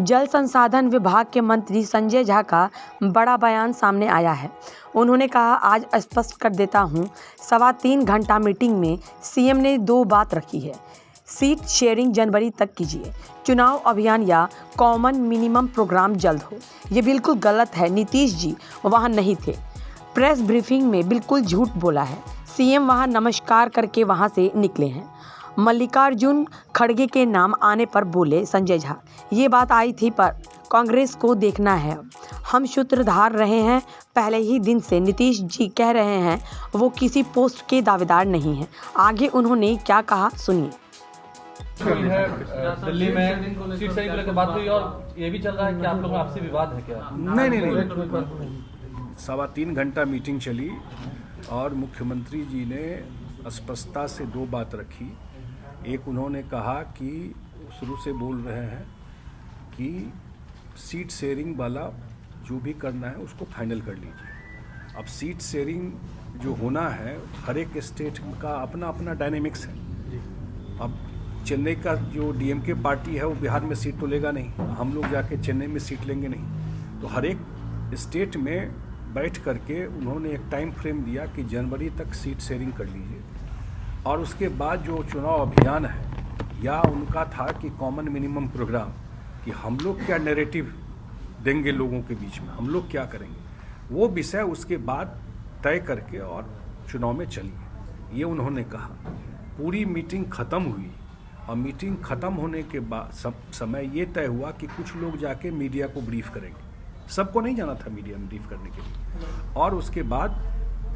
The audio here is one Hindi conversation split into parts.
जल संसाधन विभाग के मंत्री संजय झा का बड़ा बयान सामने आया है। उन्होंने कहा, आज स्पष्ट कर देता हूं, 3.25 घंटा मीटिंग में सीएम ने 2 बात रखी है। सीट शेयरिंग जनवरी तक कीजिए, चुनाव अभियान या कॉमन मिनिमम प्रोग्राम जल्द हो। ये बिल्कुल गलत है। नीतीश जी वहाँ नहीं थे। प्रेस ब्रीफिंग में बिल्कुल झूठ बोला है। सीएम वहाँ नमस्कार करके वहाँ से निकले हैं। मल्लिकार्जुन खड़गे के नाम आने पर बोले संजय झा, ये बात आई थी पर कांग्रेस को देखना है। हम सूत्रधार रहे हैं पहले ही दिन से। नीतीश जी कह रहे हैं वो किसी पोस्ट के दावेदार नहीं हैं। आगे उन्होंने क्या कहा सुनिए। दिल्ली में सीट शेयरिंग को लेकर बात हुई और ये भी चल रहा है कि आप लोगों में आपसी विवाद है क्या? नहीं। 3.25 घंटा मीटिंग चली और मुख्यमंत्री जी ने स्पष्टता से 2 बात रखी। एक, उन्होंने कहा कि शुरू से बोल रहे हैं कि सीट शेयरिंग वाला जो भी करना है उसको फाइनल कर लीजिए। अब सीट शेयरिंग जो होना है, हर एक स्टेट का अपना अपना डायनेमिक्स है। अब चेन्नई का जो डीएमके पार्टी है वो बिहार में सीट तो लेगा नहीं, हम लोग जाके चेन्नई में सीट लेंगे नहीं। तो हर एक स्टेट में बैठ करके उन्होंने एक टाइम फ्रेम दिया कि जनवरी तक सीट शेयरिंग कर लीजिए। और उसके बाद जो चुनाव अभियान है, या उनका था कि कॉमन मिनिमम प्रोग्राम, कि हम लोग क्या नैरेटिव देंगे लोगों के बीच में, हम लोग क्या करेंगे, वो विषय उसके बाद तय करके और चुनाव में चलिए, ये उन्होंने कहा। पूरी मीटिंग ख़त्म हुई और मीटिंग ख़त्म होने के बाद समय ये तय हुआ कि कुछ लोग जाके मीडिया को ब्रीफ करेंगे। सबको नहीं जाना था मीडिया में ब्रीफ करने के लिए, और उसके बाद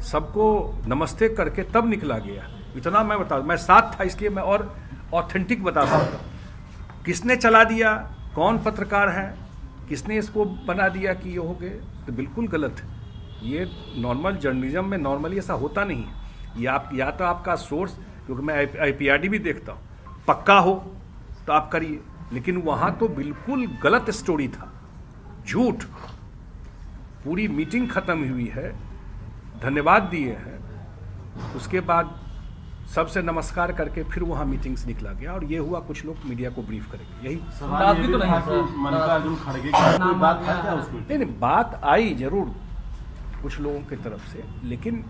सबको नमस्ते करके तब निकला गया। इतना मैं बता, मैं साथ था इसलिए मैं और ऑथेंटिक बता सकता हूँ। किसने चला दिया, कौन पत्रकार है, किसने इसको बना दिया कि ये हो गए, तो बिल्कुल गलत है। ये नॉर्मल जर्नलिज्म में नॉर्मली ऐसा होता नहीं है। या तो आपका सोर्स, क्योंकि मैं IPRD भी देखता हूँ, पक्का हो तो आप करिए, लेकिन वहाँ तो बिल्कुल गलत स्टोरी था, झूठ। पूरी मीटिंग खत्म हुई है, धन्यवाद दिए हैं, उसके बाद सबसे नमस्कार करके फिर वहाँ मीटिंग से निकला गया और ये हुआ कुछ लोग मीडिया को ब्रीफ करेंगे। यही सवाल भी तो नहीं है। मल्लिकार्जुन खड़गे की कोई बात है क्या उसमें? नहीं, बात आई जरूर कुछ लोगों की तरफ से, लेकिन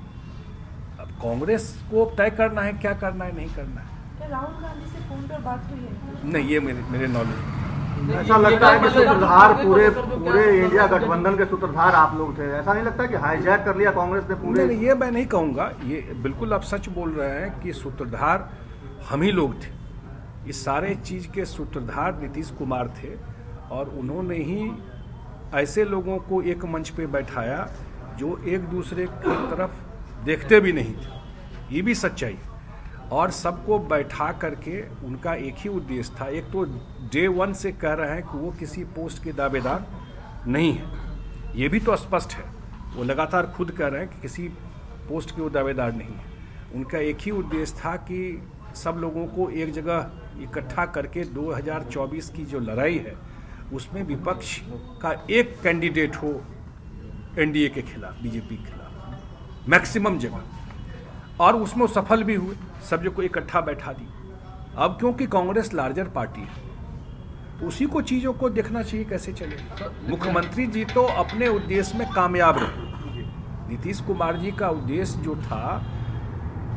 अब कांग्रेस को तय करना है क्या करना है, नहीं करना है। राहुल गांधी से फोन पर बात हुई है? नहीं, ये मेरे नॉलेज। ऐसा लगता है कि सूत्रधार पूरे इंडिया गठबंधन के सूत्रधार आप लोग थे। ऐसा नहीं लगता कि हाईजैक कर लिया कांग्रेस ने पूरे? नहीं, ये मैं नहीं कहूँगा। ये बिल्कुल आप सच बोल रहे हैं कि सूत्रधार हम ही लोग थे। इस सारे चीज़ के सूत्रधार नीतीश कुमार थे और उन्होंने ही ऐसे लोगों को एक मंच पे बैठाया जो एक दूसरे की तरफ देखते भी नहीं थे। ये भी सच्चाई। और सबको बैठा करके उनका एक ही उद्देश्य था। एक तो डे 1 से कह रहे हैं कि वो किसी पोस्ट के दावेदार नहीं है, ये भी तो स्पष्ट है। वो लगातार खुद कह रहे हैं कि किसी पोस्ट के वो दावेदार नहीं है। उनका एक ही उद्देश्य था कि सब लोगों को एक जगह इकट्ठा करके 2024 की जो लड़ाई है उसमें विपक्ष का एक कैंडिडेट हो NDA के खिलाफ, BJP के खिलाफ मैक्सिमम जगह, और उसमें सफल भी हुए। सब जो को इकट्ठा बैठा दी। अब क्योंकि कांग्रेस लार्जर पार्टी है, उसी को चीज़ों को देखना चाहिए कैसे चले। मुख्यमंत्री जी तो अपने उद्देश्य में कामयाब रहे। नीतीश कुमार जी का उद्देश्य जो था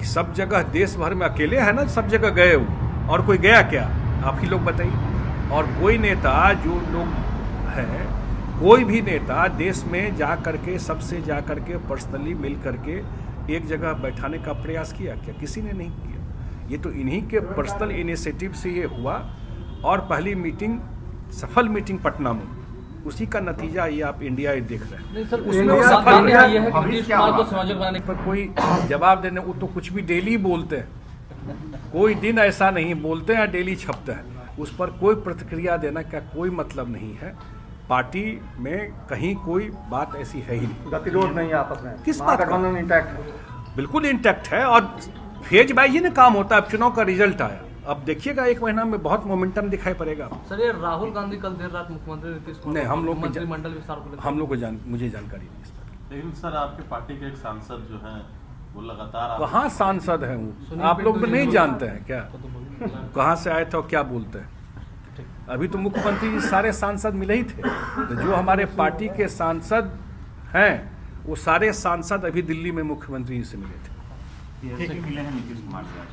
कि सब जगह देश भर में अकेले है ना, सब जगह गए हो, और कोई गया क्या, आप ही लोग बताइए। और कोई नेता जो लोग हैं, कोई भी नेता देश में जा करके सबसे जा करके पर्सनली मिल करके एक जगह बैठाने का प्रयास किया क्या? किसी ने नहीं किया। ये तो इन्हीं के पर्सनल इनिशिएटिव से ये हुआ। और पहली मीटिंग, सफल मीटिंग पटना में, उसी का नतीजा ये आप इंडिया देख रहे हैं। नहीं सर, उसमें वो सफल है कि नीतीश कुमार को समाजक बनाने पर कोई जवाब देने, वो तो कुछ भी डेली बोलते हैं, कोई दिन ऐसा नहीं बोलते हैं, डेली छपता है। उस पर कोई प्रतिक्रिया देना का कोई मतलब नहीं है। पार्टी में कहीं कोई बात ऐसी है ही नहीं। गतिरोध नहीं है आपस में? किस बात का? इंटैक्ट है, बिल्कुल इंटैक्ट है। और फेज बाई ही ना काम होता है। अब चुनाव का रिजल्ट आया, अब देखिएगा 1 महीना में बहुत मोमेंटम दिखाई पड़ेगा। सर, ये राहुल गांधी कल देर रात मुख्यमंत्री नीतीश कुमार नहीं, हम लोग मंत्रिमंडल विस्तार को लेकर, हम लोग को मुझे जानकारी नहीं इस पर। लेकिन सर, आपके पार्टी के एक सांसद जो हैं वो लगातार कहाँ सांसद हैं वो? आप लोग तो नहीं जानते हैं क्या? कहाँ से आए थे और क्या बोलते हैं? अभी तो मुख्यमंत्री जी सारे सांसद मिले ही थे, तो जो हमारे पार्टी के सांसद हैं वो सारे सांसद अभी दिल्ली में मुख्यमंत्री जी से मिले थे। मिले हैं नीतीश कुमार से आज।